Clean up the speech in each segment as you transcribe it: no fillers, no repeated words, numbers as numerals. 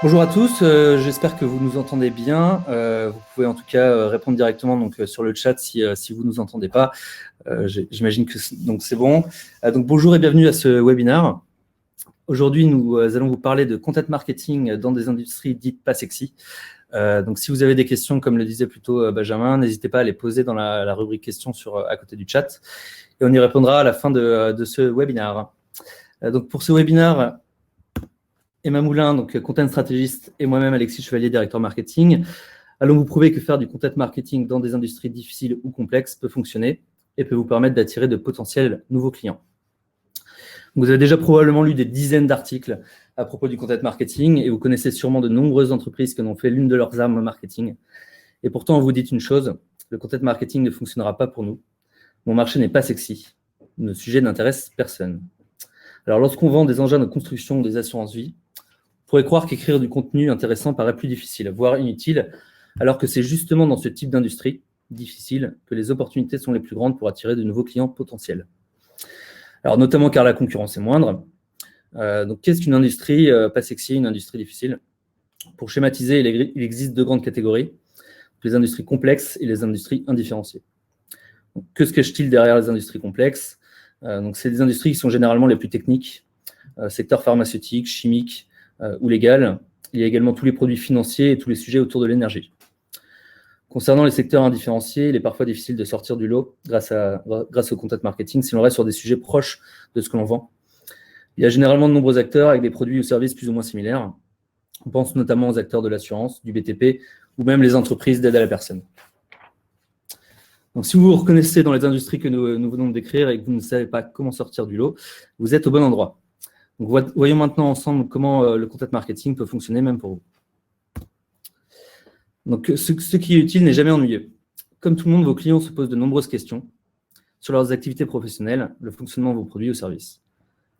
Bonjour à tous, j'espère que vous nous entendez bien. Vous pouvez en tout cas répondre directement sur le chat si vous ne nous entendez pas. J'imagine que c'est bon. Donc bonjour et bienvenue à ce webinaire. Aujourd'hui, nous allons vous parler de content marketing dans des industries dites pas sexy. Donc si vous avez des questions, comme le disait plutôt Benjamin, n'hésitez pas à les poser dans la rubrique questions à côté du chat. Et on y répondra à la fin de ce webinaire. Donc pour ce webinaire, Emma Moulin, donc content stratégiste, et moi-même, Alexis Chevalier, directeur marketing, allons vous prouver que faire du content marketing dans des industries difficiles ou complexes peut fonctionner et peut vous permettre d'attirer de potentiels nouveaux clients. Vous avez déjà probablement lu des dizaines d'articles à propos du content marketing et vous connaissez sûrement de nombreuses entreprises qui en ont fait l'une de leurs armes marketing. Et pourtant, on vous dit une chose, le content marketing ne fonctionnera pas pour nous. Mon marché n'est pas sexy. Le sujet n'intéresse personne. Alors, lorsqu'on vend des engins de construction ou des assurances-vie, on pourrait croire qu'écrire du contenu intéressant paraît plus difficile, voire inutile, alors que c'est justement dans ce type d'industrie difficile que les opportunités sont les plus grandes pour attirer de nouveaux clients potentiels. Alors notamment car la concurrence est moindre. Donc qu'est-ce qu'une industrie pas sexy, une industrie difficile? Pour schématiser, il existe deux grandes catégories, les industries complexes et les industries indifférenciées. Donc, que se cache-t-il derrière les industries complexes? Donc c'est des industries qui sont généralement les plus techniques, secteur pharmaceutique, chimique, ou légal. Il y a également tous les produits financiers et tous les sujets autour de l'énergie. Concernant les secteurs indifférenciés, il est parfois difficile de sortir du lot grâce au content marketing si l'on reste sur des sujets proches de ce que l'on vend. Il y a généralement de nombreux acteurs avec des produits ou services plus ou moins similaires. On pense notamment aux acteurs de l'assurance, du BTP ou même les entreprises d'aide à la personne. Donc, si vous vous reconnaissez dans les industries que nous venons de décrire et que vous ne savez pas comment sortir du lot, vous êtes au bon endroit. Donc, voyons maintenant ensemble comment le content marketing peut fonctionner même pour vous. Donc, ce qui est utile n'est jamais ennuyeux. Comme tout le monde, vos clients se posent de nombreuses questions sur leurs activités professionnelles, le fonctionnement de vos produits ou services.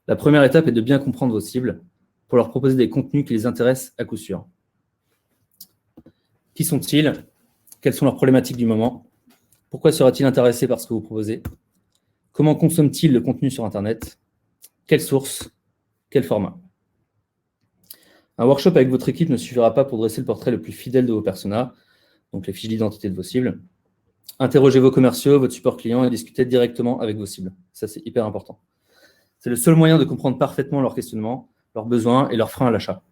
La première étape est de bien comprendre vos cibles pour leur proposer des contenus qui les intéressent à coup sûr. Qui sont-ils? Quelles sont leurs problématiques du moment? Pourquoi sera-t-il intéressé par ce que vous proposez? Comment consomment-ils le contenu sur Internet? Quelles sources? Quel format? Un workshop avec votre équipe ne suffira pas pour dresser le portrait le plus fidèle de vos personas, donc les fiches d'identité de vos cibles. Interrogez vos commerciaux, votre support client et discutez directement avec vos cibles. Ça, c'est hyper important. C'est le seul moyen de comprendre parfaitement leurs questionnements, leurs besoins et leurs freins à l'achat.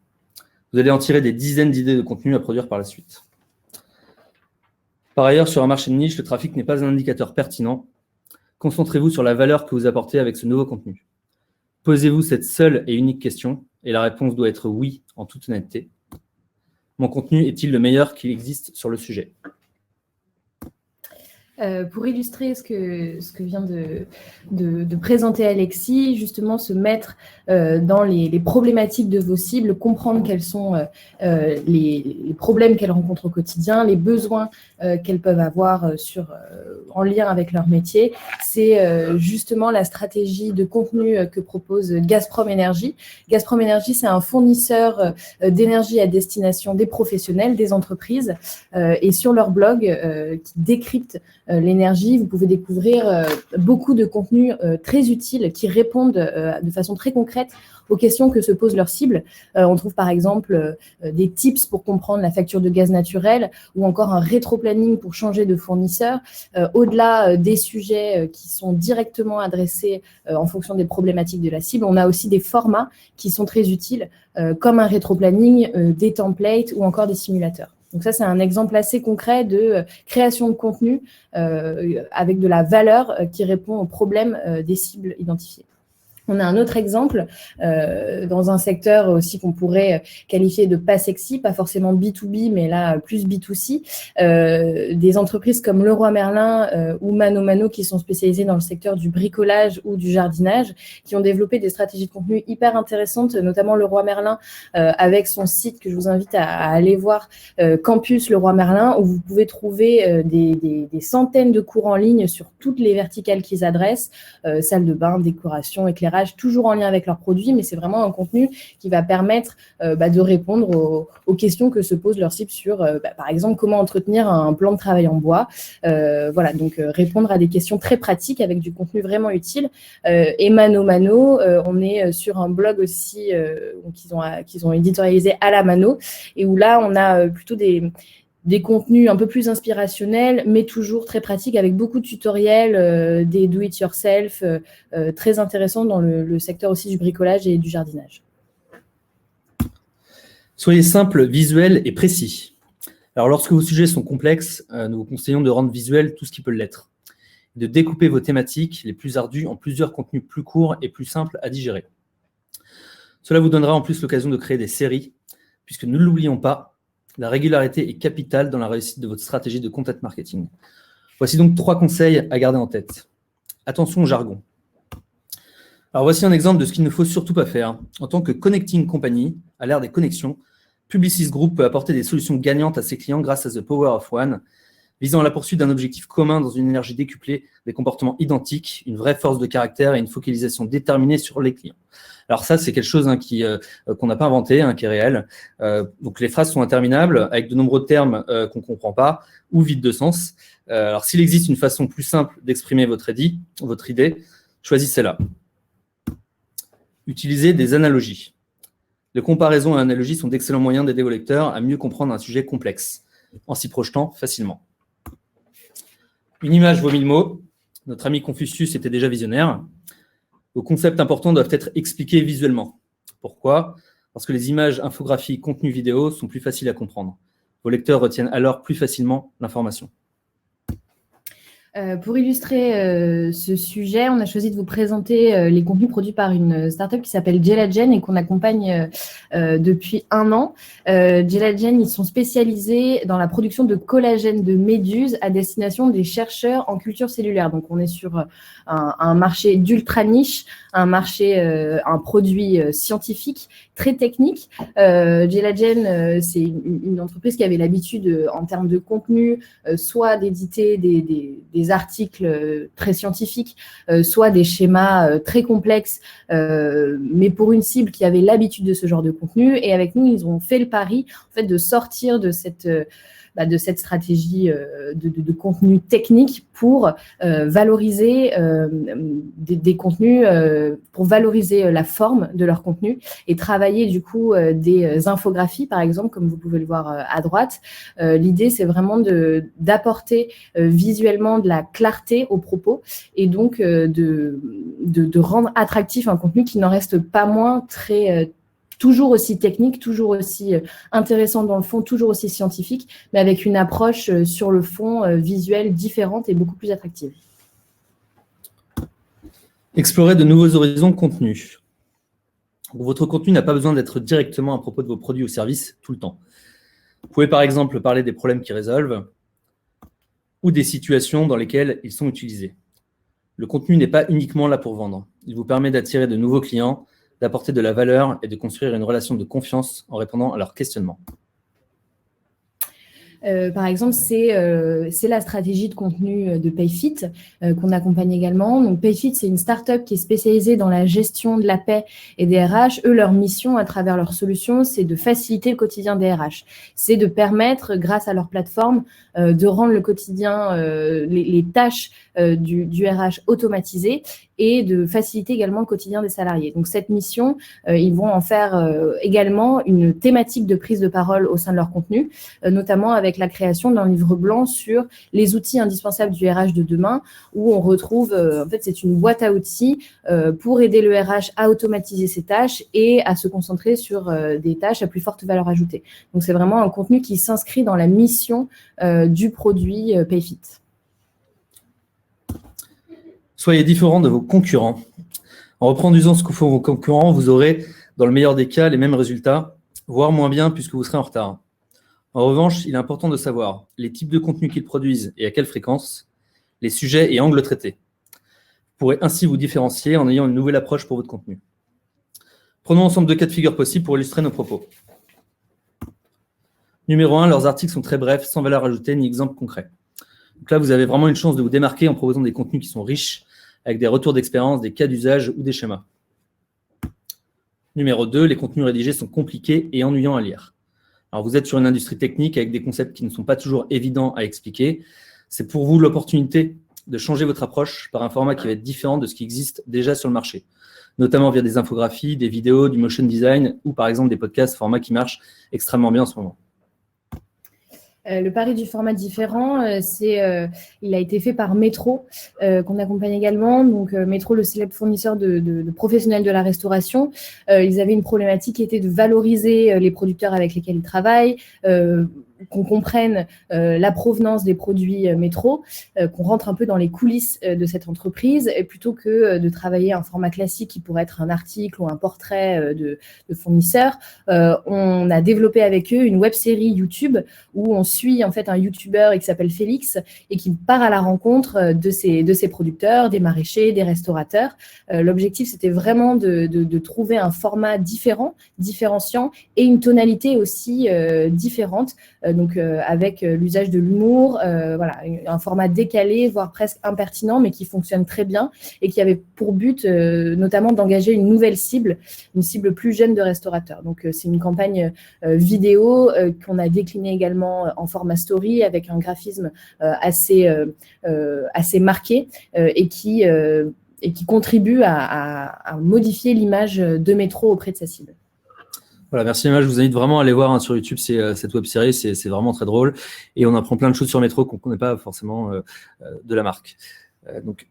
Vous allez en tirer des dizaines d'idées de contenu à produire par la suite. Par ailleurs, sur un marché de niche, le trafic n'est pas un indicateur pertinent. Concentrez-vous sur la valeur que vous apportez avec ce nouveau contenu. Posez-vous cette seule et unique question, et la réponse doit être oui, en toute honnêteté. Mon contenu est-il le meilleur qui existe sur le sujet? Pour illustrer ce que vient de présenter Alexis, justement se mettre dans les problématiques de vos cibles, comprendre quels sont les problèmes qu'elles rencontrent au quotidien, les besoins qu'elles peuvent avoir en lien avec leur métier. C'est justement la stratégie de contenu que propose Gazprom Energy. Gazprom Energy, c'est un fournisseur d'énergie à destination des professionnels, des entreprises, et sur leur blog qui décrypte l'énergie, vous pouvez découvrir beaucoup de contenus très utiles qui répondent de façon très concrète aux questions que se posent leurs cibles. On trouve par exemple des tips pour comprendre la facture de gaz naturel ou encore un rétro-planning pour changer de fournisseur. Au-delà des sujets qui sont directement adressés en fonction des problématiques de la cible, on a aussi des formats qui sont très utiles comme un rétro-planning, des templates ou encore des simulateurs. Donc ça, c'est un exemple assez concret de création de contenu avec de la valeur qui répond aux problèmes des cibles identifiées. On a un autre exemple dans un secteur aussi qu'on pourrait qualifier de pas sexy, pas forcément B2B, mais là plus B2C. Des entreprises comme Leroy Merlin ou Mano Mano qui sont spécialisées dans le secteur du bricolage ou du jardinage, qui ont développé des stratégies de contenu hyper intéressantes, notamment Leroy Merlin avec son site que je vous invite à aller voir, Campus Leroy Merlin, où vous pouvez trouver des centaines de cours en ligne sur toutes les verticales qu'ils adressent, salle de bain, décoration, éclairage, RH, toujours en lien avec leurs produits, mais c'est vraiment un contenu qui va permettre de répondre aux questions que se pose leur cible sur, par exemple, comment entretenir un plan de travail en bois. Voilà, donc répondre à des questions très pratiques avec du contenu vraiment utile. Et Mano Mano, on est sur un blog aussi qu'ils ont éditorialisé à la Mano, et où là, on a plutôt des contenus un peu plus inspirationnels, mais toujours très pratiques, avec beaucoup de tutoriels, des do-it-yourself, très intéressants dans le secteur aussi du bricolage et du jardinage. Soyez simple, visuel et précis. Alors, lorsque vos sujets sont complexes, nous vous conseillons de rendre visuel tout ce qui peut l'être, de découper vos thématiques les plus ardues en plusieurs contenus plus courts et plus simples à digérer. Cela vous donnera en plus l'occasion de créer des séries, puisque ne l'oublions pas, la régularité est capitale dans la réussite de votre stratégie de content marketing. Voici donc 3 conseils à garder en tête. Attention au jargon. Alors voici un exemple de ce qu'il ne faut surtout pas faire. En tant que connecting company, à l'ère des connexions, Publicis Group peut apporter des solutions gagnantes à ses clients grâce à The Power of One, visant à la poursuite d'un objectif commun dans une énergie décuplée, des comportements identiques, une vraie force de caractère et une focalisation déterminée sur les clients. Alors ça, c'est quelque chose qu'on n'a pas inventé, qui est réel. Donc les phrases sont interminables, avec de nombreux termes qu'on ne comprend pas, ou vides de sens. Alors s'il existe une façon plus simple d'exprimer votre idée, choisissez-la. Utilisez des analogies. Les comparaisons et analogies sont d'excellents moyens d'aider vos lecteurs à mieux comprendre un sujet complexe, en s'y projetant facilement. Une image vaut 1000 mots. Notre ami Confucius était déjà visionnaire. Vos concepts importants doivent être expliqués visuellement. Pourquoi ? Parce que les images, infographies, contenus vidéo sont plus faciles à comprendre. Vos lecteurs retiennent alors plus facilement l'information. Pour illustrer ce sujet, on a choisi de vous présenter les contenus produits par une startup qui s'appelle Gelagen et qu'on accompagne depuis 1 an. Gelagen, ils sont spécialisés dans la production de collagène de méduses à destination des chercheurs en culture cellulaire. Donc, on est sur un marché d'ultra niche, un produit scientifique très technique. Gelagen, c'est une entreprise qui avait l'habitude, en termes de contenu, soit d'éditer des articles très scientifiques, soit des schémas très complexes, mais pour une cible qui avait l'habitude de ce genre de contenu. Et avec nous, ils ont fait le pari en fait, de sortir de cette stratégie de contenu technique pour valoriser des contenus, pour valoriser la forme de leur contenu et travailler du coup des infographies, par exemple, comme vous pouvez le voir à droite. L'idée, c'est vraiment d'apporter visuellement de la clarté aux propos et donc de rendre attractif un contenu qui n'en reste pas moins toujours aussi technique, toujours aussi intéressant dans le fond, toujours aussi scientifique, mais avec une approche sur le fond visuelle différente et beaucoup plus attractive. Explorez de nouveaux horizons de contenu. Votre contenu n'a pas besoin d'être directement à propos de vos produits ou services tout le temps. Vous pouvez par exemple parler des problèmes qu'ils résolvent ou des situations dans lesquelles ils sont utilisés. Le contenu n'est pas uniquement là pour vendre. Il vous permet d'attirer de nouveaux clients, d'apporter de la valeur et de construire une relation de confiance en répondant à leurs questionnements. Par exemple, c'est la stratégie de contenu de Payfit qu'on accompagne également. Donc, Payfit, c'est une start-up qui est spécialisée dans la gestion de la paie et des RH. Eux, leur mission à travers leurs solutions, c'est de faciliter le quotidien des RH. C'est de permettre, grâce à leur plateforme, de rendre le quotidien, les tâches du RH automatisées et de faciliter également le quotidien des salariés. Donc, cette mission, ils vont en faire également une thématique de prise de parole au sein de leur contenu, notamment avec la création d'un livre blanc sur les outils indispensables du RH de demain, où on retrouve, en fait, c'est une boîte à outils pour aider le RH à automatiser ses tâches et à se concentrer sur des tâches à plus forte valeur ajoutée. Donc, c'est vraiment un contenu qui s'inscrit dans la mission du produit Payfit. Soyez différents de vos concurrents. En reproduisant ce que font vos concurrents, vous aurez, dans le meilleur des cas, les mêmes résultats, voire moins bien puisque vous serez en retard. En revanche, il est important de savoir les types de contenus qu'ils produisent et à quelle fréquence, les sujets et angles traités. Vous pourrez ainsi vous différencier en ayant une nouvelle approche pour votre contenu. Prenons ensemble 2 cas de figure possibles pour illustrer nos propos. Numéro 1, leurs articles sont très brefs, sans valeur ajoutée ni exemple concret. Donc là, vous avez vraiment une chance de vous démarquer en proposant des contenus qui sont riches, avec des retours d'expérience, des cas d'usage ou des schémas. Numéro 2, les contenus rédigés sont compliqués et ennuyants à lire. Alors, vous êtes sur une industrie technique avec des concepts qui ne sont pas toujours évidents à expliquer. C'est pour vous l'opportunité de changer votre approche par un format qui va être différent de ce qui existe déjà sur le marché, notamment via des infographies, des vidéos, du motion design ou par exemple des podcasts, format qui marche extrêmement bien en ce moment. Le pari du format différent, il a été fait par Metro, qu'on accompagne également. Donc, Metro, le célèbre fournisseur de professionnels de la restauration, ils avaient une problématique qui était de valoriser les producteurs avec lesquels ils travaillent, qu'on comprenne la provenance des produits Metro, qu'on rentre un peu dans les coulisses de cette entreprise, et plutôt que de travailler un format classique qui pourrait être un article ou un portrait de fournisseur. On a développé avec eux une web-série YouTube où on suit en fait un YouTuber qui s'appelle Félix et qui part à la rencontre de ces producteurs, des maraîchers, des restaurateurs. L'objectif, c'était vraiment de trouver un format différent, différenciant et une tonalité aussi différente. Donc, avec l'usage de l'humour, voilà, un format décalé, voire presque impertinent, mais qui fonctionne très bien et qui avait pour but notamment d'engager une nouvelle cible, une cible plus jeune de restaurateurs. Donc, c'est une campagne vidéo qu'on a déclinée également en format story avec un graphisme assez marqué et qui contribue à modifier l'image de Metro auprès de sa cible. Voilà, merci Emma, je vous invite vraiment à aller voir sur YouTube cette web-série, c'est vraiment très drôle et on apprend plein de choses sur Metro qu'on ne connaît pas forcément de la marque. Donc,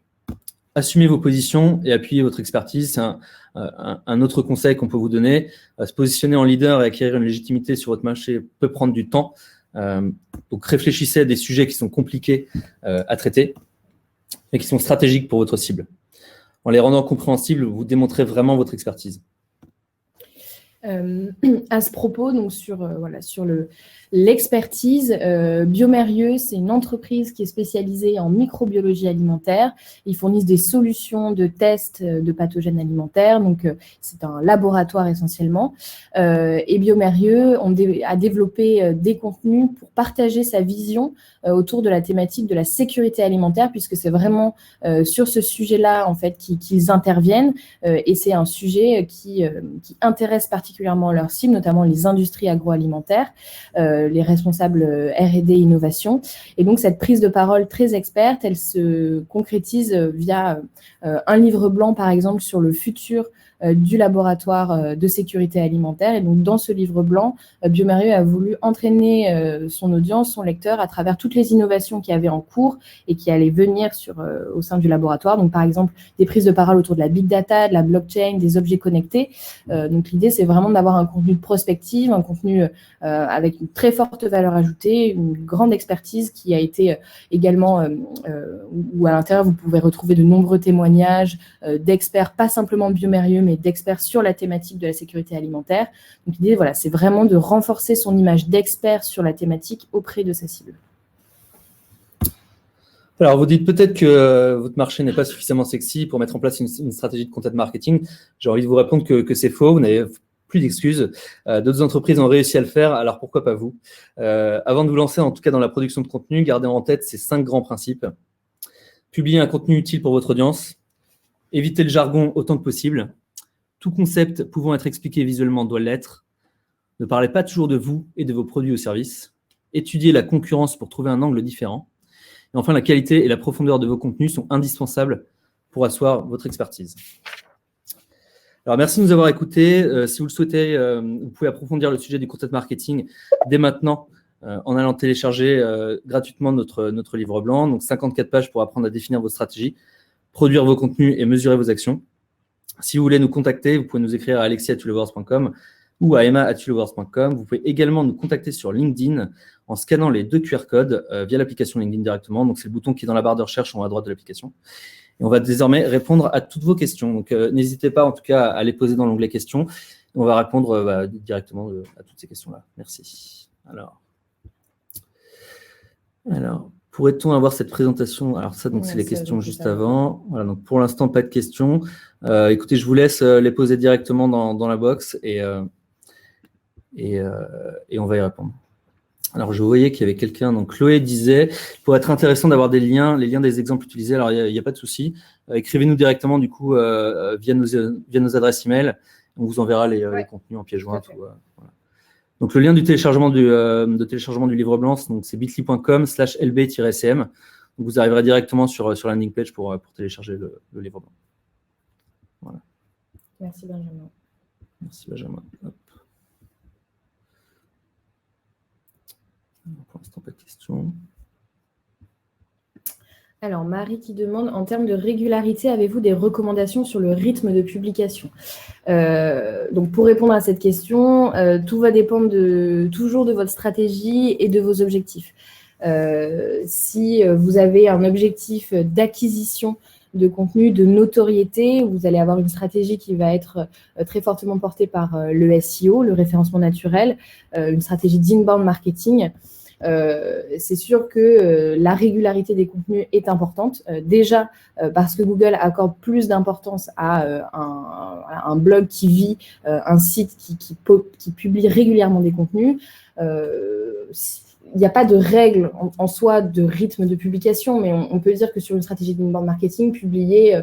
assumez vos positions et appuyez votre expertise, c'est un autre conseil qu'on peut vous donner. Se positionner en leader et acquérir une légitimité sur votre marché peut prendre du temps. Donc, réfléchissez à des sujets qui sont compliqués à traiter et qui sont stratégiques pour votre cible. En les rendant compréhensibles, vous démontrez vraiment votre expertise. À ce propos, donc sur l'expertise, Biomérieux, c'est une entreprise qui est spécialisée en microbiologie alimentaire. Ils fournissent des solutions de tests de pathogènes alimentaires, donc c'est un laboratoire essentiellement. Et Biomérieux a développé des contenus pour partager sa vision autour de la thématique de la sécurité alimentaire, puisque c'est vraiment sur ce sujet-là en fait qu'ils interviennent, et c'est un sujet qui intéresse particulièrement leur cible, notamment les industries agroalimentaires, les responsables R&D innovation. Et donc, cette prise de parole très experte, elle se concrétise via un livre blanc, par exemple, sur le futur du laboratoire de sécurité alimentaire. Et donc, dans ce livre blanc, Biomérieux a voulu entraîner son audience, son lecteur, à travers toutes les innovations qui avaient en cours et qui allaient venir au sein du laboratoire. Donc, par exemple, des prises de parole autour de la big data, de la blockchain, des objets connectés. Donc, l'idée, c'est vraiment d'avoir un contenu de prospective, un contenu avec une très forte valeur ajoutée, une grande expertise qui a été également, où à l'intérieur, vous pouvez retrouver de nombreux témoignages d'experts, pas simplement Biomérieux, mais d'experts sur la thématique de la sécurité alimentaire. Donc l'idée, voilà, c'est vraiment de renforcer son image d'expert sur la thématique auprès de sa cible. Alors, vous dites peut-être que votre marché n'est pas suffisamment sexy pour mettre en place une stratégie de content marketing. J'ai envie de vous répondre que c'est faux, vous n'avez plus d'excuses. D'autres entreprises ont réussi à le faire, alors pourquoi pas vous? Avant de vous lancer, en tout cas dans la production de contenu, gardez en tête ces 5 grands principes. Publiez un contenu utile pour votre audience. Évitez le jargon autant que possible. Tout concept pouvant être expliqué visuellement doit l'être. Ne parlez pas toujours de vous et de vos produits ou services. Étudiez la concurrence pour trouver un angle différent. Et enfin, la qualité et la profondeur de vos contenus sont indispensables pour asseoir votre expertise. Alors, merci de nous avoir écoutés. Si vous le souhaitez, vous pouvez approfondir le sujet du content marketing dès maintenant en allant télécharger gratuitement notre livre blanc. Donc, 54 pages pour apprendre à définir votre stratégie, produire vos contenus et mesurer vos actions. Si vous voulez nous contacter, vous pouvez nous écrire à alexis@tulewords.com ou à emma@tulewords.com. Vous pouvez également nous contacter sur LinkedIn en scannant les 2 QR codes via l'application LinkedIn directement. Donc, c'est le bouton qui est dans la barre de recherche en haut à droite de l'application. Et on va désormais répondre à toutes vos questions. Donc, n'hésitez pas en tout cas à les poser dans l'onglet questions. On va répondre directement à toutes ces questions-là. Merci. Alors, pourrait-on avoir cette présentation? Alors ça, donc c'est les questions juste avant. Voilà, donc pour l'instant, pas de questions. Écoutez, je vous laisse les poser directement dans la box et on va y répondre. Alors, je voyais qu'il y avait quelqu'un, donc Chloé disait, pour être intéressant d'avoir les liens des exemples utilisés. Alors, il n'y a pas de souci. Écrivez-nous directement, du coup, via nos adresses email On vous enverra les contenus en pièce jointe. Voilà. Donc, le lien de téléchargement du livre blanc, c'est bit.ly.com/lb-cm. Donc, vous arriverez directement sur la landing page pour télécharger le livre blanc. Voilà. Merci Benjamin. Merci Benjamin. Hop. Pour l'instant, pas de questions. Alors, Marie qui demande, en termes de régularité, avez-vous des recommandations sur le rythme de publication? Donc, pour répondre à cette question, tout va dépendre toujours de votre stratégie et de vos objectifs. Si vous avez un objectif d'acquisition de contenu, de notoriété, vous allez avoir une stratégie qui va être très fortement portée par le SEO, le référencement naturel, une stratégie d'inbound marketing. C'est sûr que la régularité des contenus est importante. Déjà, parce que Google accorde plus d'importance à un blog qui vit, un site qui publie régulièrement des contenus. Il n'y a pas de règle en soi de rythme de publication, mais on peut dire que sur une stratégie d'inbound marketing, publier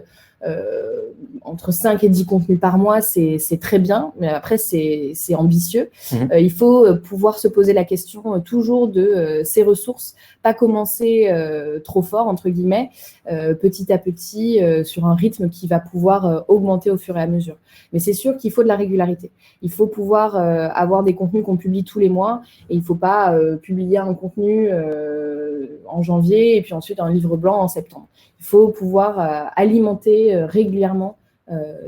entre 5 et 10 contenus par mois, c'est très bien, mais après, c'est ambitieux. Il faut pouvoir se poser la question toujours de ses ressources, pas commencer trop fort, entre guillemets, petit à petit, sur un rythme qui va pouvoir augmenter au fur et à mesure. Mais c'est sûr qu'il faut de la régularité. Il faut pouvoir avoir des contenus qu'on publie tous les mois, et il ne faut pas publier un contenu en janvier et puis ensuite un livre blanc en septembre. Il faut pouvoir alimenter régulièrement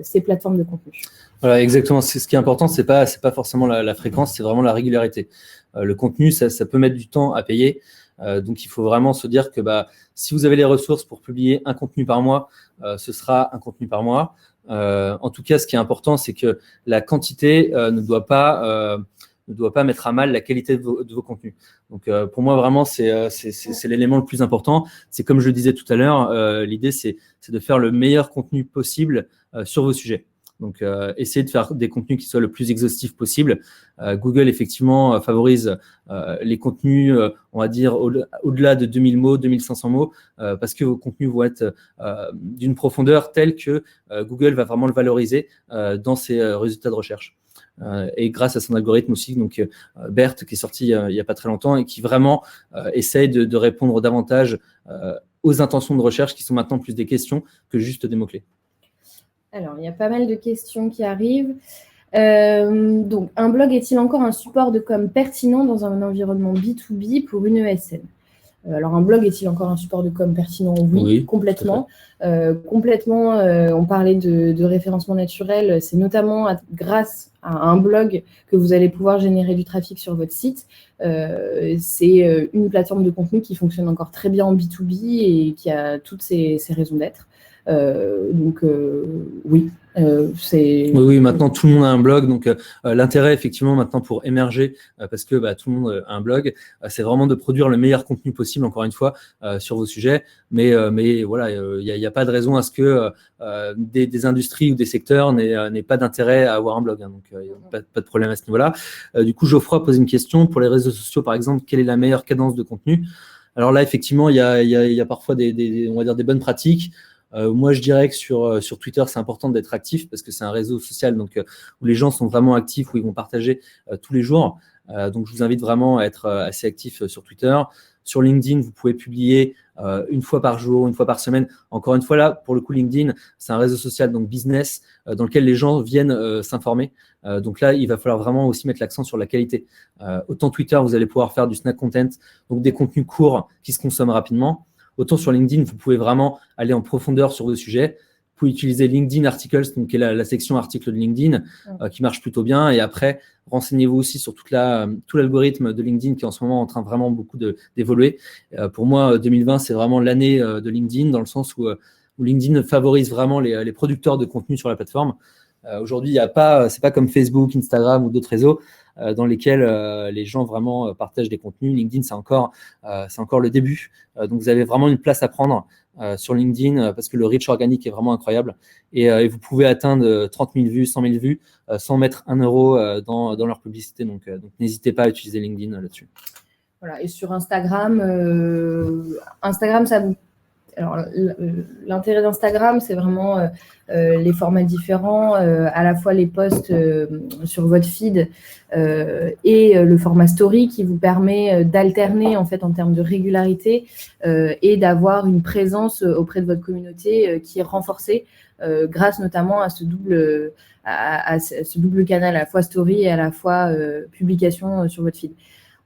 ces plateformes de contenu. Voilà, exactement. Ce qui est important, c'est pas forcément la fréquence, c'est vraiment la régularité. Le contenu, ça peut mettre du temps à payer. Donc, il faut vraiment se dire que si vous avez les ressources pour publier un contenu par mois, ce sera un contenu par mois. En tout cas, ce qui est important, c'est que la quantité ne doit pas mettre à mal la qualité de vos contenus. Donc, pour moi, vraiment, c'est l'élément le plus important. C'est comme je le disais tout à l'heure, l'idée, c'est de faire le meilleur contenu possible sur vos sujets. Donc, essayez de faire des contenus qui soient le plus exhaustifs possible. Google, effectivement, favorise les contenus, on va dire, au-delà de 2000 mots, 2500 mots, parce que vos contenus vont être d'une profondeur telle que Google va vraiment le valoriser dans ses résultats de recherche. Et grâce à son algorithme aussi, donc BERT, qui est sorti il n'y a pas très longtemps et qui vraiment essaye de répondre davantage aux intentions de recherche qui sont maintenant plus des questions que juste des mots-clés. Alors, il y a pas mal de questions qui arrivent. Donc, un blog est-il encore un support de com pertinent dans un environnement B2B pour une ESN? Alors, un blog est-il encore un support de com pertinent? Oui, complètement. Complètement, on parlait de référencement naturel. C'est notamment grâce à un blog que vous allez pouvoir générer du trafic sur votre site. C'est une plateforme de contenu qui fonctionne encore très bien en B2B et qui a toutes ses raisons d'être. Oui. Oui, maintenant tout le monde a un blog, donc l'intérêt effectivement maintenant pour émerger, parce que tout le monde a un blog, c'est vraiment de produire le meilleur contenu possible, encore une fois, sur vos sujets. Mais voilà, il n'y a pas de raison à ce que des industries ou des secteurs n'aient pas d'intérêt à avoir un blog, hein, donc il n'y a pas de problème à ce niveau-là. Du coup, Geoffroy pose une question pour les réseaux sociaux, par exemple, quelle est la meilleure cadence de contenu? Alors là, effectivement, il y a parfois on va dire des bonnes pratiques. Moi, je dirais que sur Twitter, c'est important d'être actif parce que c'est un réseau social donc où les gens sont vraiment actifs, où ils vont partager tous les jours. Donc, je vous invite vraiment à être assez actif sur Twitter. Sur LinkedIn, vous pouvez publier une fois par jour, une fois par semaine. Encore une fois, là, pour le coup, LinkedIn, c'est un réseau social, donc business, dans lequel les gens viennent s'informer. Donc là, il va falloir vraiment aussi mettre l'accent sur la qualité. Autant Twitter, vous allez pouvoir faire du snack content, donc des contenus courts qui se consomment rapidement. Autant sur LinkedIn, vous pouvez vraiment aller en profondeur sur le sujet. Vous pouvez utiliser LinkedIn Articles, donc qui est la section articles de LinkedIn, qui marche plutôt bien. Et après, renseignez-vous aussi sur tout l'algorithme de LinkedIn qui est en ce moment en train vraiment beaucoup d'évoluer. Pour moi, 2020, c'est vraiment l'année de LinkedIn, dans le sens où LinkedIn favorise vraiment les producteurs de contenu sur la plateforme. Aujourd'hui, c'est pas comme Facebook, Instagram ou d'autres réseaux dans lesquels les gens vraiment partagent des contenus. LinkedIn, c'est encore le début. Donc, vous avez vraiment une place à prendre sur LinkedIn parce que le reach organique est vraiment incroyable. Et vous pouvez atteindre 30 000 vues, 100 000 vues sans mettre 1 euro dans leur publicité. Donc n'hésitez pas à utiliser LinkedIn là-dessus. Voilà. Et sur Instagram, Alors, l'intérêt d'Instagram, c'est vraiment les formats différents, à la fois les posts sur votre feed et le format story qui vous permet d'alterner en fait en termes de régularité et d'avoir une présence auprès de votre communauté qui est renforcée grâce notamment à ce double canal, à la fois story et à la fois publication sur votre feed.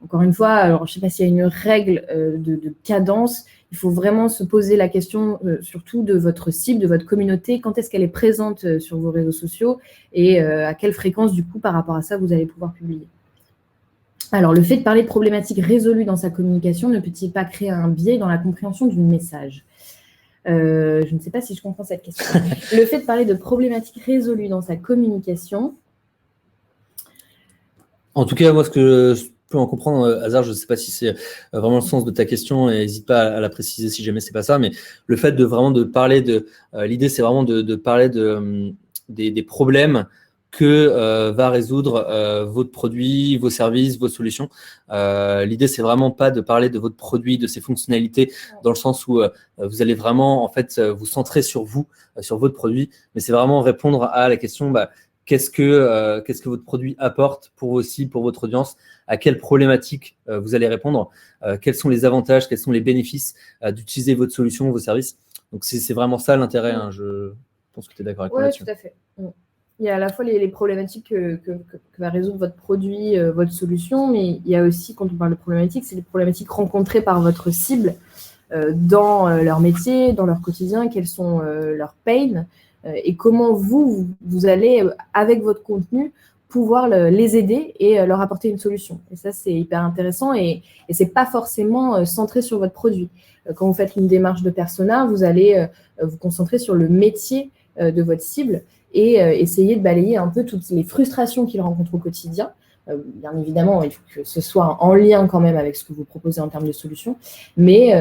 Encore une fois, alors je ne sais pas s'il y a une règle de cadence. Il faut vraiment se poser la question surtout de votre cible, de votre communauté. Quand est-ce qu'elle est présente sur vos réseaux sociaux et à quelle fréquence, du coup, par rapport à ça, vous allez pouvoir publier. Alors, le fait de parler de problématiques résolues dans sa communication ne peut-il pas créer un biais dans la compréhension du message ? Je ne sais pas si je comprends cette question. Le fait de parler de problématiques résolues dans sa communication… En tout cas, moi, ce que je peux en comprendre, Hazard, je ne sais pas si c'est vraiment le sens de ta question et n'hésite pas à la préciser si jamais c'est pas ça, mais le fait de vraiment de parler de… l'idée, c'est vraiment de parler des problèmes que va résoudre votre produit, vos services, vos solutions. L'idée, c'est vraiment pas de parler de votre produit, de ses fonctionnalités, dans le sens où vous allez vraiment en fait vous centrer sur vous, sur votre produit, mais c'est vraiment répondre à la question qu'est-ce que votre produit apporte pour vos cibles, pour votre audience, à quelles problématiques vous allez répondre, quels sont les avantages, quels sont les bénéfices d'utiliser votre solution, vos services. Donc c'est vraiment ça l'intérêt. Hein. Je pense que tu es d'accord avec moi là-dessus. Oui, tout à fait. Il y a à la fois les problématiques que va résoudre votre produit, votre solution, mais il y a aussi, quand on parle de problématiques, c'est les problématiques rencontrées par votre cible dans leur métier, dans leur quotidien, quels sont leurs pains et comment vous allez, avec votre contenu, pouvoir les aider et leur apporter une solution. Et ça, c'est hyper intéressant et ce n'est pas forcément centré sur votre produit. Quand vous faites une démarche de persona, vous allez vous concentrer sur le métier de votre cible et essayer de balayer un peu toutes les frustrations qu'ils rencontrent au quotidien. Bien évidemment, il faut que ce soit en lien quand même avec ce que vous proposez en termes de solutions, mais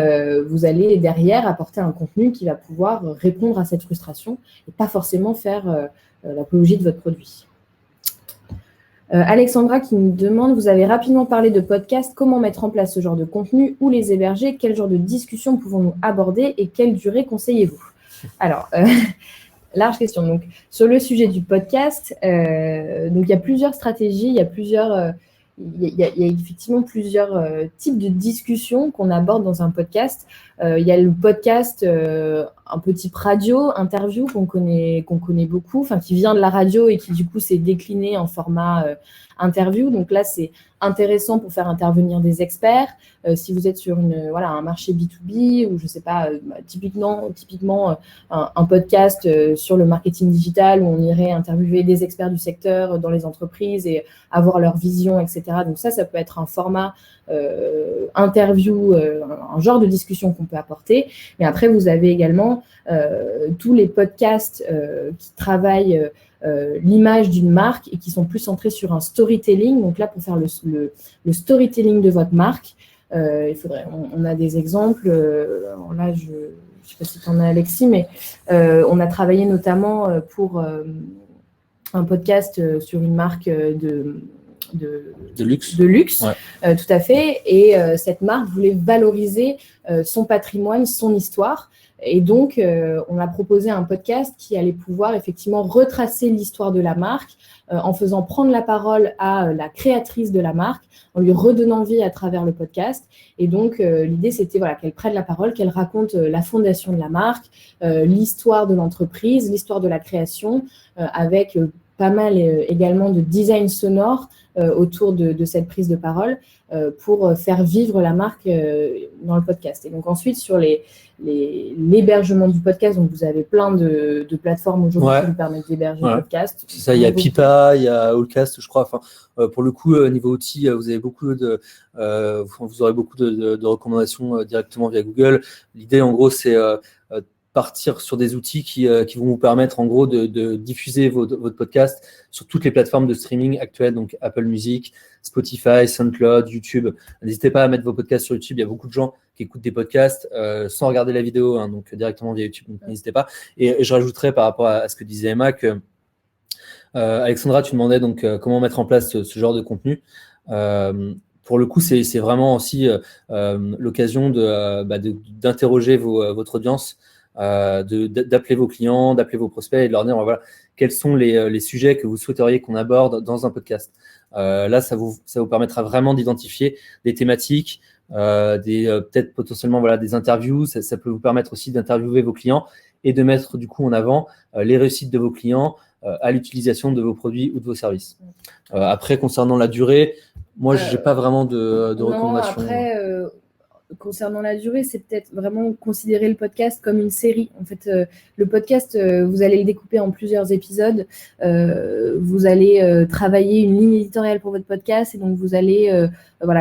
vous allez derrière apporter un contenu qui va pouvoir répondre à cette frustration et pas forcément faire l'apologie de votre produit. Alexandra qui nous demande, vous avez rapidement parlé de podcast, comment mettre en place ce genre de contenu, où les héberger, quel genre de discussion pouvons-nous aborder et quelle durée conseillez-vous ? Alors, large question. Donc, sur le sujet du podcast, donc il y a plusieurs stratégies, il y a effectivement plusieurs types de discussions qu'on aborde dans un podcast. Il y a le podcast un peu type radio, interview qu'on connaît beaucoup, enfin qui vient de la radio et qui du coup s'est décliné en format interview. Donc là, c'est intéressant pour faire intervenir des experts. Si vous êtes sur un marché B2B ou je sais pas, typiquement un podcast sur le marketing digital où on irait interviewer des experts du secteur dans les entreprises et avoir leur vision, etc. Donc ça peut être un format interview, un genre de discussion qu'on peut apporter. Mais après, vous avez également tous les podcasts qui travaillent l'image d'une marque et qui sont plus centrés sur un storytelling. Donc là, pour faire le storytelling de votre marque, on a des exemples. Là, je ne sais pas si tu en as, Alexis, mais on a travaillé notamment pour un podcast sur une marque de luxe. Ouais. Tout à fait. Et cette marque voulait valoriser son patrimoine, son histoire. Et donc, on a proposé un podcast qui allait pouvoir effectivement retracer l'histoire de la marque en faisant prendre la parole à la créatrice de la marque, en lui redonnant vie à travers le podcast. Et donc, l'idée, c'était qu'elle prenne la parole, qu'elle raconte la fondation de la marque, l'histoire de l'entreprise, l'histoire de la création, avec pas mal également de design sonore autour de cette prise de parole pour faire vivre la marque dans le podcast. Et donc ensuite, sur l'hébergement du podcast, donc vous avez plein de plateformes aujourd'hui qui vous permettent d'héberger le podcast. C'est ça, il y a Pipa, il y a Allcast, je crois. Enfin, pour le coup, niveau outils, vous avez vous aurez beaucoup de recommandations directement via Google. L'idée, en gros, c'est partir sur des outils qui vont vous permettre en gros de diffuser votre podcast sur toutes les plateformes de streaming actuelles, donc Apple Music, Spotify, SoundCloud, YouTube. N'hésitez pas à mettre vos podcasts sur YouTube. Il y a beaucoup de gens qui écoutent des podcasts sans regarder la vidéo, donc directement via YouTube. Donc n'hésitez pas. Et je rajouterais par rapport à ce que disait Emma que Alexandra, tu demandais donc comment mettre en place ce genre de contenu. pour le coup, c'est vraiment aussi l'occasion d'interroger votre audience, d'appeler vos clients, d'appeler vos prospects et de leur dire voilà, quels sont les sujets que vous souhaiteriez qu'on aborde dans un podcast. Là, ça vous permettra vraiment d'identifier des thématiques, peut-être potentiellement des interviews. Ça peut vous permettre aussi d'interviewer vos clients et de mettre du coup en avant les réussites de vos clients à l'utilisation de vos produits ou de vos services. Après, concernant la durée, moi, je n'ai pas vraiment de recommandations. Après, concernant la durée, c'est peut-être vraiment considérer le podcast comme une série. En fait, le podcast, vous allez le découper en plusieurs épisodes. Vous allez travailler une ligne éditoriale pour votre podcast et donc vous allez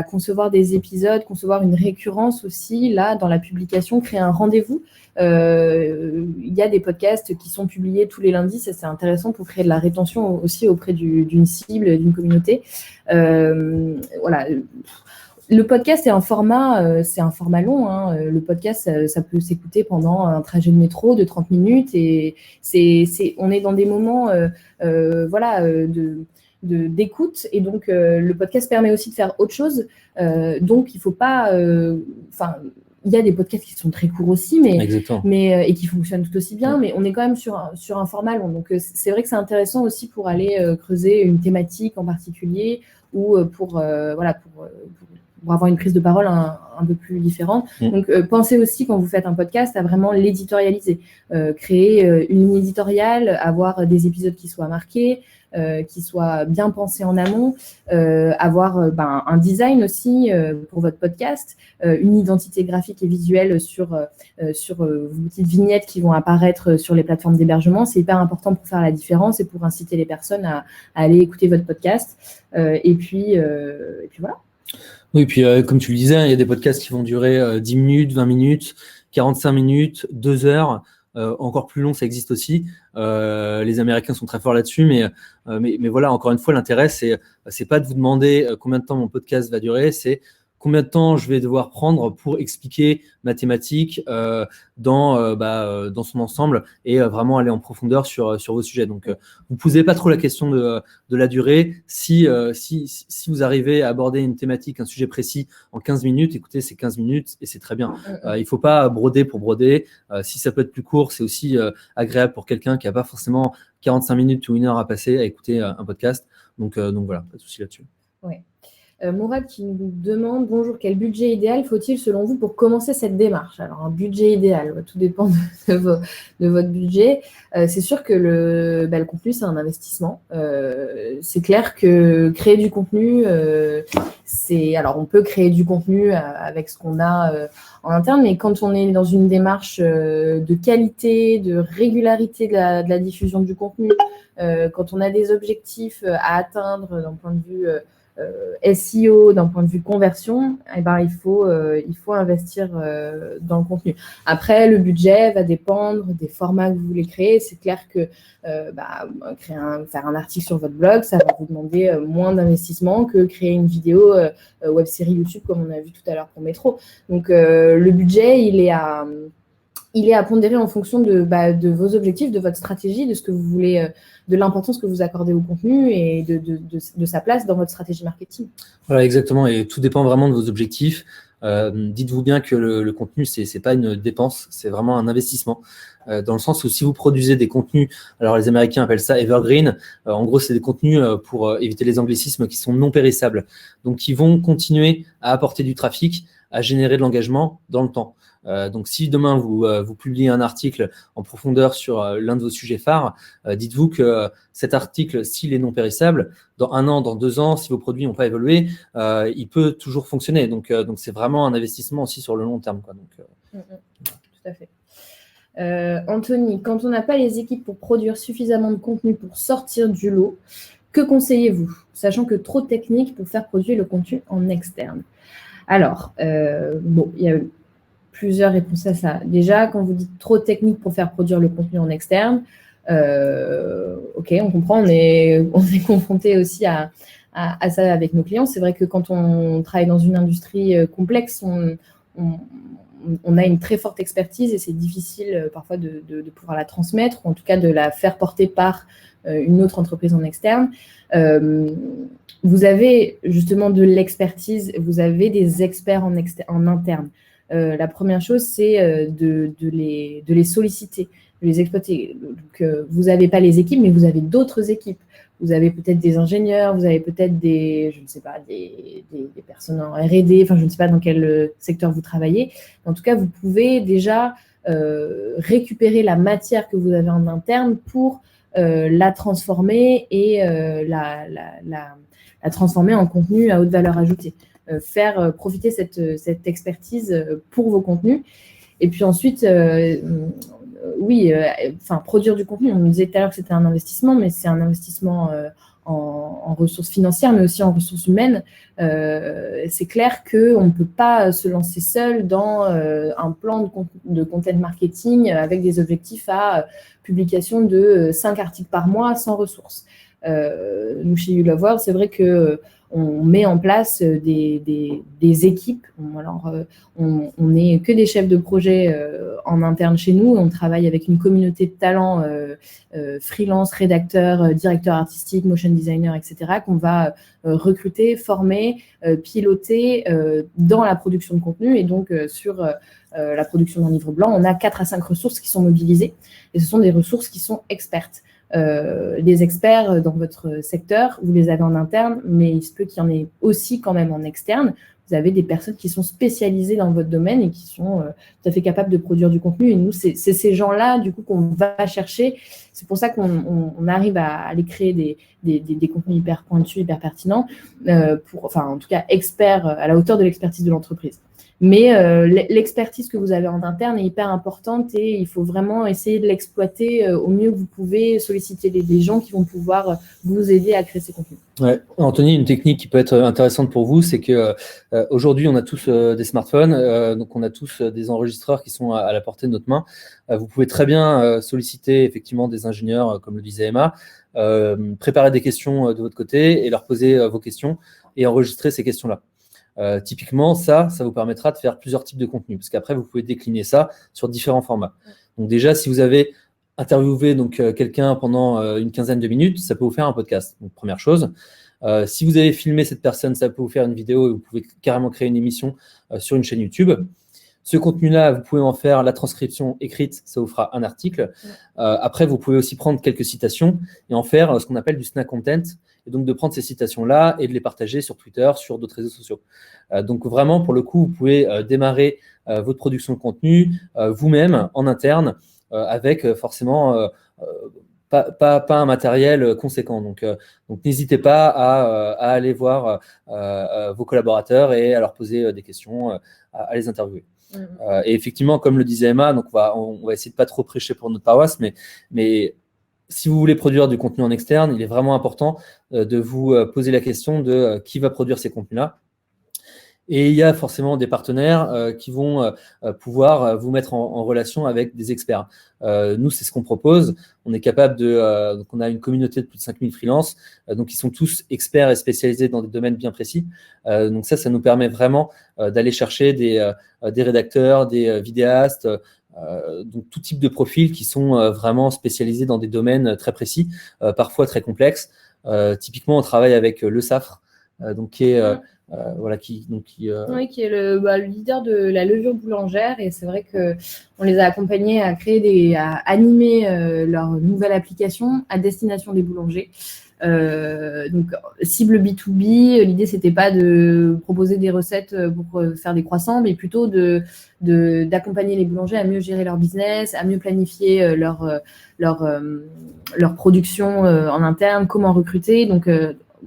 concevoir des épisodes, concevoir une récurrence aussi. Là, dans la publication, créer un rendez-vous. Il y a des podcasts qui sont publiés tous les lundis. Ça, c'est intéressant pour créer de la rétention aussi auprès d'une cible, d'une communauté. Voilà. Le podcast, c'est un format long. Hein. Le podcast, ça peut s'écouter pendant un trajet de métro de 30 minutes et on est dans des moments d'écoute et donc le podcast permet aussi de faire autre chose. Donc, il ne faut pas... il y a des podcasts qui sont très courts aussi, et qui fonctionnent tout aussi bien, mais on est quand même sur un format long. Donc, c'est vrai que c'est intéressant aussi pour aller creuser une thématique en particulier ou pour avoir une prise de parole un peu plus différente. Donc, pensez aussi, quand vous faites un podcast, à vraiment l'éditorialiser. Créer une ligne éditoriale, avoir des épisodes qui soient marqués, qui soient bien pensés en amont, avoir un design aussi pour votre podcast, une identité graphique et visuelle sur vos petites vignettes qui vont apparaître sur les plateformes d'hébergement. C'est hyper important pour faire la différence et pour inciter les personnes à aller écouter votre podcast. Et puis voilà. Oui, puis comme tu le disais, il y a des podcasts qui vont durer 10 minutes, 20 minutes, 45 minutes, 2 heures. Encore plus long, ça existe aussi. Les Américains sont très forts là-dessus, mais voilà, encore une fois, l'intérêt, c'est pas de vous demander combien de temps mon podcast va durer, c'est combien de temps je vais devoir prendre pour expliquer ma thématique dans son ensemble et vraiment aller en profondeur sur vos sujets. Donc, vous ne posez pas trop la question de la durée. Si vous arrivez à aborder une thématique, un sujet précis en 15 minutes, écoutez, c'est 15 minutes et c'est très bien. Il ne faut pas broder pour broder. Si ça peut être plus court, c'est aussi agréable pour quelqu'un qui n'a pas forcément 45 minutes ou 1 heure à passer à écouter un podcast. Donc voilà, pas de souci là-dessus. Ouais. Mourad qui nous demande « Bonjour, quel budget idéal faut-il selon vous pour commencer cette démarche ?» Alors, un budget idéal, tout dépend de votre budget. C'est sûr que le contenu, c'est un investissement. C'est clair que créer du contenu, alors on peut créer du contenu avec ce qu'on a en interne, mais quand on est dans une démarche de qualité, de régularité de la diffusion du contenu, quand on a des objectifs à atteindre d'un point de vue SEO, d'un point de vue conversion, il faut investir dans le contenu. Après, le budget va dépendre des formats que vous voulez créer. C'est clair que faire un article sur votre blog, ça va vous demander moins d'investissement que créer une vidéo web série YouTube comme on a vu tout à l'heure pour Métro. Donc, le budget, il est à pondérer en fonction de vos objectifs, de votre stratégie, de ce que vous voulez, de l'importance que vous accordez au contenu et de sa place dans votre stratégie marketing. Voilà, exactement. Et tout dépend vraiment de vos objectifs. Dites-vous bien que le contenu, c'est pas une dépense, c'est vraiment un investissement. Dans le sens où si vous produisez des contenus, alors les Américains appellent ça evergreen, en gros c'est des contenus pour éviter les anglicismes qui sont non périssables, donc qui vont continuer à apporter du trafic, à générer de l'engagement dans le temps. Donc si demain vous publiez un article en profondeur sur l'un de vos sujets phares, dites-vous que cet article, s'il est non périssable, dans 1 an, dans 2 ans, si vos produits n'ont pas évolué, il peut toujours fonctionner. Donc c'est vraiment un investissement aussi sur le long terme, quoi. Donc, tout à fait. Anthony, quand on n'a pas les équipes pour produire suffisamment de contenu pour sortir du lot, que conseillez-vous, sachant que trop technique pour faire produire le contenu en externe? Alors, il y a plusieurs réponses à ça. Déjà, quand vous dites trop technique pour faire produire le contenu en externe, ok, on comprend, on est confronté aussi à ça avec nos clients. C'est vrai que quand on travaille dans une industrie complexe, on on a une très forte expertise et c'est difficile parfois de pouvoir la transmettre, ou en tout cas de la faire porter par une autre entreprise en externe. Vous avez justement de l'expertise, vous avez des experts en interne. La première chose, c'est de les solliciter, de les exploiter. Donc, vous n'avez pas les équipes, mais vous avez d'autres équipes. Vous avez peut-être des ingénieurs, vous avez peut-être des personnes en R&D, enfin, je ne sais pas dans quel secteur vous travaillez. En tout cas, vous pouvez déjà récupérer la matière que vous avez en interne pour la transformer et la transformer en contenu à haute valeur ajoutée. Faire profiter cette expertise pour vos contenus. Et puis ensuite, produire du contenu. On nous disait tout à l'heure que c'était un investissement, mais c'est un investissement en ressources financières, mais aussi en ressources humaines. C'est clair qu'on ne peut pas se lancer seul dans un plan de content marketing avec des objectifs à publication de 5 articles par mois sans ressources. Nous, chez You Love World, c'est vrai que on met en place des équipes. On n'est que des chefs de projet en interne chez nous. On travaille avec une communauté de talents freelance, rédacteurs, directeurs artistiques, motion designers, etc., qu'on va recruter, former, piloter dans la production de contenu. Et donc, sur la production d'un livre blanc, on a 4 à 5 ressources qui sont mobilisées. Et ce sont des ressources qui sont expertes. Les experts dans votre secteur, vous les avez en interne, mais il se peut qu'il y en ait aussi quand même en externe. Vous avez des personnes qui sont spécialisées dans votre domaine et qui sont tout à fait capables de produire du contenu. Et nous, c'est ces gens-là, du coup, qu'on va chercher. C'est pour ça qu'on arrive à aller créer des contenus hyper pointus, hyper pertinents, en tout cas, experts à la hauteur de l'expertise de l'entreprise. Mais l'expertise que vous avez en interne est hyper importante et il faut vraiment essayer de l'exploiter au mieux que vous pouvez, solliciter des gens qui vont pouvoir vous aider à créer ces contenus. Ouais. Anthony, une technique qui peut être intéressante pour vous, c'est que aujourd'hui, on a tous des smartphones, donc on a tous des enregistreurs qui sont à la portée de notre main. Vous pouvez très bien solliciter effectivement des ingénieurs, comme le disait Emma, préparer des questions de votre côté et leur poser vos questions et enregistrer ces questions-là. Typiquement, ça vous permettra de faire plusieurs types de contenus, parce qu'après, vous pouvez décliner ça sur différents formats. Donc déjà, si vous avez interviewé quelqu'un pendant une quinzaine de minutes, ça peut vous faire un podcast. Donc première chose. Si vous avez filmé cette personne, ça peut vous faire une vidéo et vous pouvez carrément créer une émission sur une chaîne YouTube. Ce contenu-là, vous pouvez en faire la transcription écrite, ça vous fera un article. Après, vous pouvez aussi prendre quelques citations et en faire ce qu'on appelle du snack content, et donc de prendre ces citations-là et de les partager sur Twitter, sur d'autres réseaux sociaux. Donc vraiment, pour le coup, vous pouvez démarrer votre production de contenu vous-même, en interne, avec forcément pas un matériel conséquent. Donc n'hésitez pas à aller voir vos collaborateurs et à leur poser des questions, à les interviewer. Et effectivement, comme le disait Emma, donc on va essayer de pas trop prêcher pour notre paroisse, mais si vous voulez produire du contenu en externe, il est vraiment important de vous poser la question de qui va produire ces contenus-là. Et il y a forcément des partenaires qui vont pouvoir vous mettre en relation avec des experts. Nous, c'est ce qu'on propose. On est capable donc on a une communauté de plus de 5000 freelances, donc ils sont tous experts et spécialisés dans des domaines bien précis. Donc ça nous permet vraiment d'aller chercher des rédacteurs, des vidéastes, donc tout type de profils qui sont vraiment spécialisés dans des domaines très précis, parfois très complexes. Typiquement, on travaille avec Le Safre, donc qui est qui est le leader de la levure boulangère, et c'est vrai que on les a accompagnés à animer leur nouvelle application à destination des boulangers. Donc cible B2B, l'idée c'était pas de proposer des recettes pour faire des croissants, mais plutôt d'accompagner les boulangers à mieux gérer leur business, à mieux planifier leur production en interne, comment recruter, donc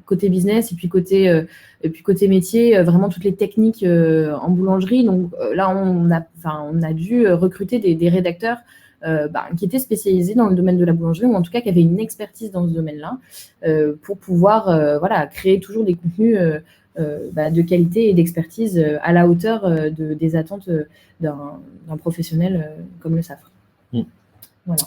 côté business et puis côté métier, vraiment toutes les techniques en boulangerie. Donc là, on a dû recruter des rédacteurs qui étaient spécialisés dans le domaine de la boulangerie, ou en tout cas qui avaient une expertise dans ce domaine-là, pour pouvoir créer toujours des contenus de qualité et d'expertise à la hauteur des attentes d'un professionnel comme Le Safre. Voilà.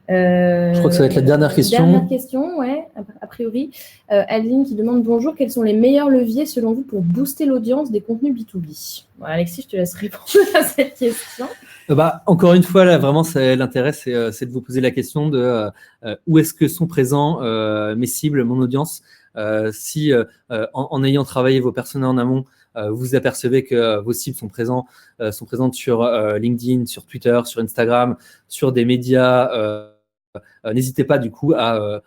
Je crois que ça va être la dernière question. Dernière question, ouais, a priori. Aline qui demande bonjour, quels sont les meilleurs leviers selon vous pour booster l'audience des contenus B2B? Bon, Alexis, je te laisse répondre à cette question. Encore une fois, là, vraiment, l'intérêt, c'est de vous poser la question de où est-ce que sont présents mes cibles, mon audience. Si en ayant travaillé vos personas en amont, vous apercevez que vos cibles sont présentes sur LinkedIn, sur Twitter, sur Instagram, sur des médias. N'hésitez pas du coup à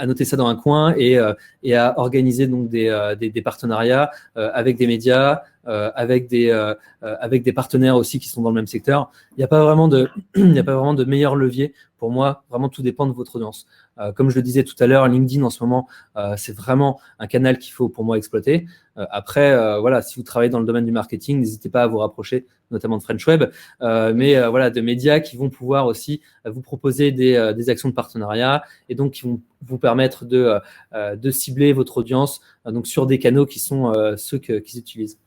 noter ça dans un coin et à organiser donc des partenariats avec des médias, avec des partenaires aussi qui sont dans le même secteur. Il n'y a pas vraiment de meilleur levier. Pour moi, vraiment tout dépend de votre audience. Comme je le disais tout à l'heure, LinkedIn en ce moment, c'est vraiment un canal qu'il faut pour moi exploiter. Après, voilà, si vous travaillez dans le domaine du marketing, n'hésitez pas à vous rapprocher, notamment de French Web, mais voilà, de médias qui vont pouvoir aussi vous proposer des actions de partenariat et donc qui vont vous permettre de cibler votre audience donc sur des canaux qui sont ceux qu'ils utilisent.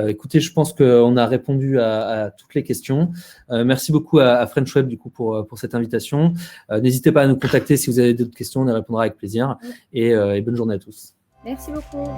Écoutez, je pense qu'on a répondu à toutes les questions. Merci beaucoup à French Web du coup pour cette invitation. N'hésitez pas à nous contacter si vous avez d'autres questions, on y répondra avec plaisir. Et bonne journée à tous. Merci beaucoup.